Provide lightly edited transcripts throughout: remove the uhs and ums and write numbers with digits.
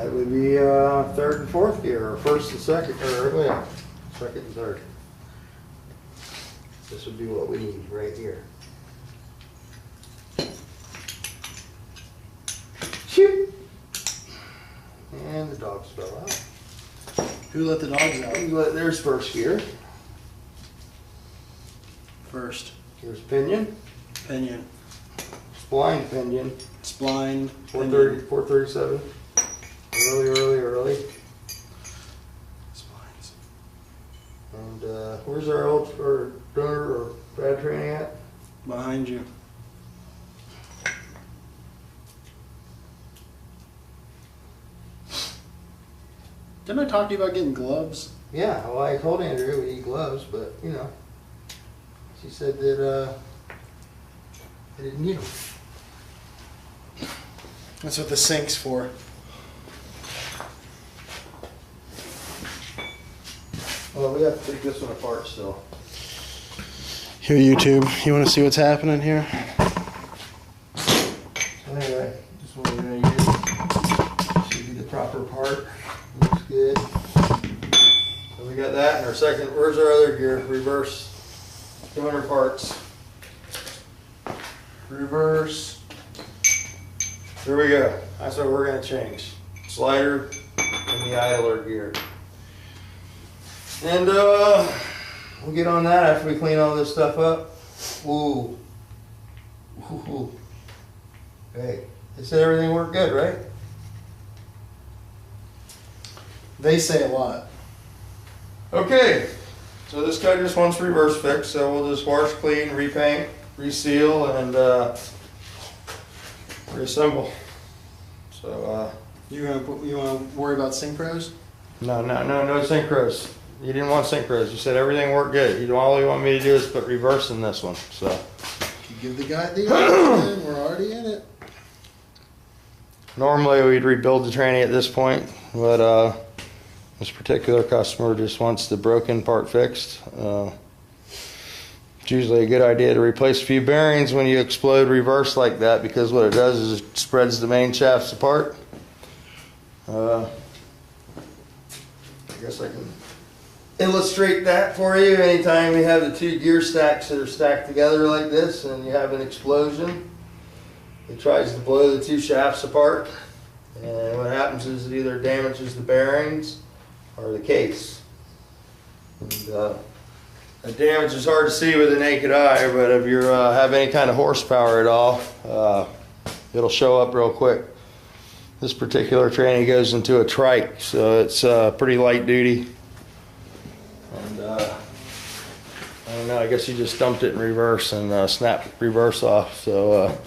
It would be third and fourth gear, or first and second, or yeah, second and third. This would be what we need right here. Shoot! And the dogs fell out. Who let the dogs out? There's first gear. First. Here's pinion. Pinion. Spline pinion. Spline. 430, 437. Early. Splines. And where's our old donor or Brad training at? Behind you. Didn't I talk to you about getting gloves? Yeah, well, I told Andrew we need gloves, but you know, she said that I didn't need them. That's what the sink's for. Well, we have to take this one apart still. Here, YouTube, you want to see what's happening here? Anyway, this one we're going to use should be the proper part. Looks good. So we got that in our second. Where's our other gear? Reverse 200 parts. Reverse. Here we go. That's what we're going to change. Slider and the idler gear. And we'll get on that after we clean all this stuff up. Ooh. Ooh. Hey, they said everything worked good, right? They say a lot. Okay, so this guy just wants reverse fix, so we'll just wash, clean, repaint, reseal, and reassemble. So You want to worry about synchros? no synchros. You didn't want synchros. You said everything worked good. All you want me to do is put reverse in this one. So You give the guy the option. We're already in it. normally we'd rebuild the tranny at this point, but this particular customer just wants the broken part fixed. It's usually a good idea to replace a few bearings when you explode reverse like that, because what it does is it spreads the main shafts apart. I guess I can illustrate that for you. Anytime you have the two gear stacks that are stacked together like this and you have an explosion, it tries to blow the two shafts apart, and what happens is it either damages the bearings or the case. And, the damage is hard to see with the naked eye, but if you have any kind of horsepower at all, it'll show up real quick. This particular tranny goes into a trike, so it's pretty light duty. And I don't know, I guess you just dumped it in reverse and snapped reverse off. So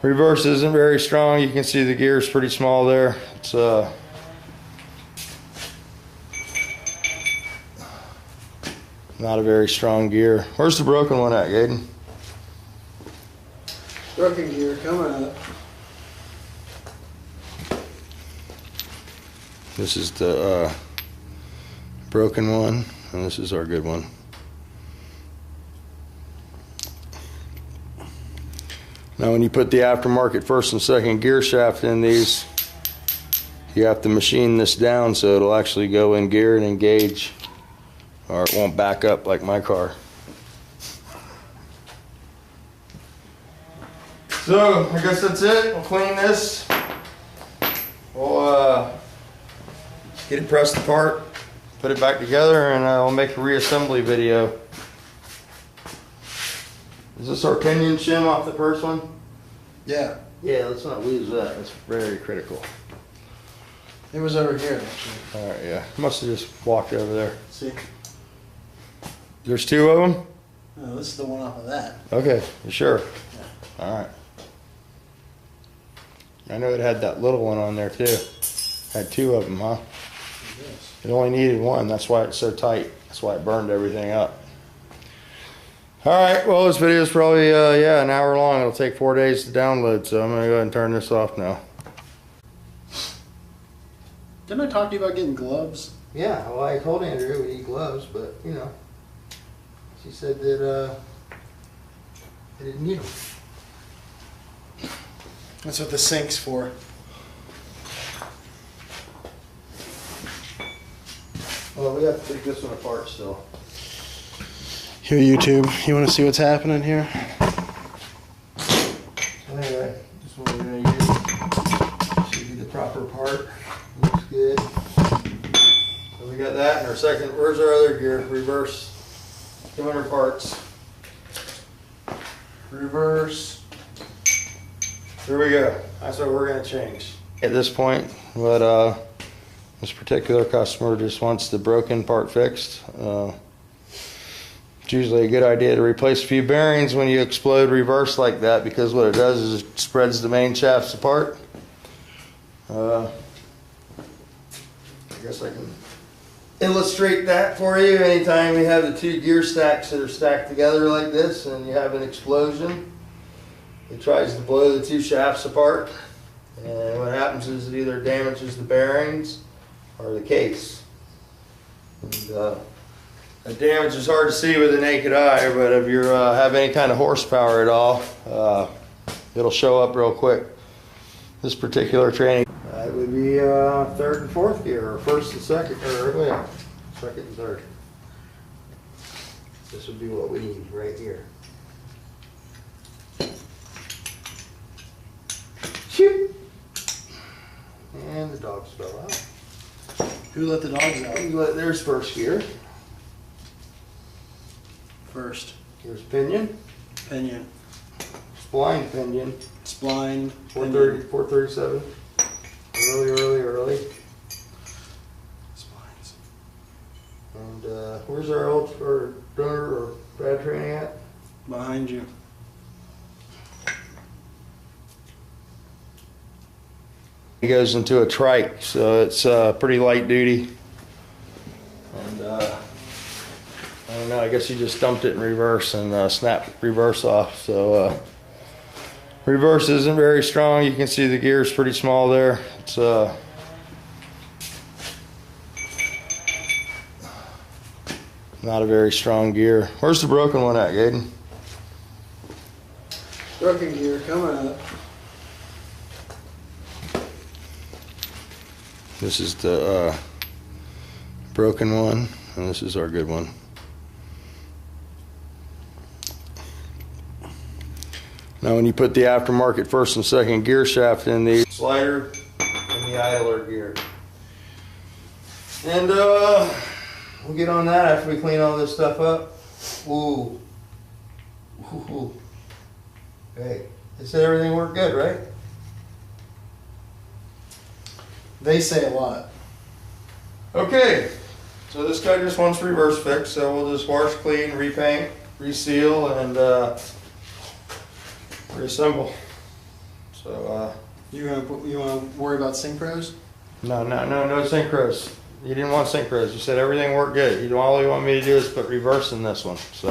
reverse isn't very strong. You can see the gear's pretty small there. It's not a very strong gear. Where's the broken one at, Gaden? Broken gear coming up. This is the broken one, and this is our good one. Now when you put the aftermarket first and second gear shaft in these, you have to machine this down so it'll actually go in gear and engage, or it won't back up like my car. So I guess that's it. We'll clean this. We'll get it pressed apart, put it back together, and we'll make a reassembly video. Is this our pinion shim off the first one? Yeah. Yeah, let's not lose that. That's very critical. It was over here, actually. All right, yeah. Must have just walked over there. See? There's two of them? No, this is the one off of that. Okay, you sure? Yeah. All right. I know it had that little one on there too. Had two of them, huh? Yes. It only needed one. That's why it's so tight. That's why it burned everything up. All right, well, this video is probably, an hour long. It'll take 4 days to download, so I'm going to go ahead and turn this off now. Didn't I talk to you about getting gloves? Yeah, well, I told Andrew we need gloves, but, you know, she said that I didn't need them. That's what the sink's for. Well, we have to take this one apart still. Here, YouTube, you want to see what's happening here? Anyway, this is what we're going to use. Should be the proper part. Looks good. So we got that in our second. Where's our other gear? Reverse. 200 parts. Reverse. Here we go. That's what we're going to change. At this point, but this particular customer just wants the broken part fixed. It's usually a good idea to replace a few bearings when you explode reverse like that, because what it does is it spreads the main shafts apart. I guess I can illustrate that for you. Anytime you have the two gear stacks that are stacked together like this and you have an explosion, it tries to blow the two shafts apart, and what happens is it either damages the bearings or the case. And, the damage is hard to see with the naked eye, but if you have any kind of horsepower at all, it'll show up real quick. This particular training, it would be third and fourth gear, or first and second, or yeah, second and third. This would be what we need right here. Shoot! And the dogs fell out. Who let the dogs out? There's first gear. First. Here's pinion. Pinion. Spline pinion. Spline. 430, 437. Early. Splines. And where's our old donor or bad training at? Behind you. It goes into a trike, so it's pretty light duty. And I don't know, I guess you just dumped it in reverse and snapped reverse off. So reverse isn't very strong. You can see the gear is pretty small there. It's not a very strong gear. Where's the broken one at, Gaden? Broken gear coming up. This is the broken one, and this is our good one. Now when you put the aftermarket first and second gear shaft in the slider and the idler gear. And we'll get on that after we clean all this stuff up. Ooh. Ooh. Hey, they said everything worked good, right? They say a lot. Okay, so this guy just wants reverse fixed, so we'll just wash, clean, repaint, reseal, and reassemble. So You want to worry about synchros? no synchros. You didn't want synchros. You said everything worked good. All you want me to do is put reverse in this one. So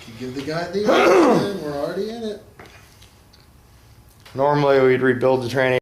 You give the guy the option. We're already in it. normally we'd rebuild the training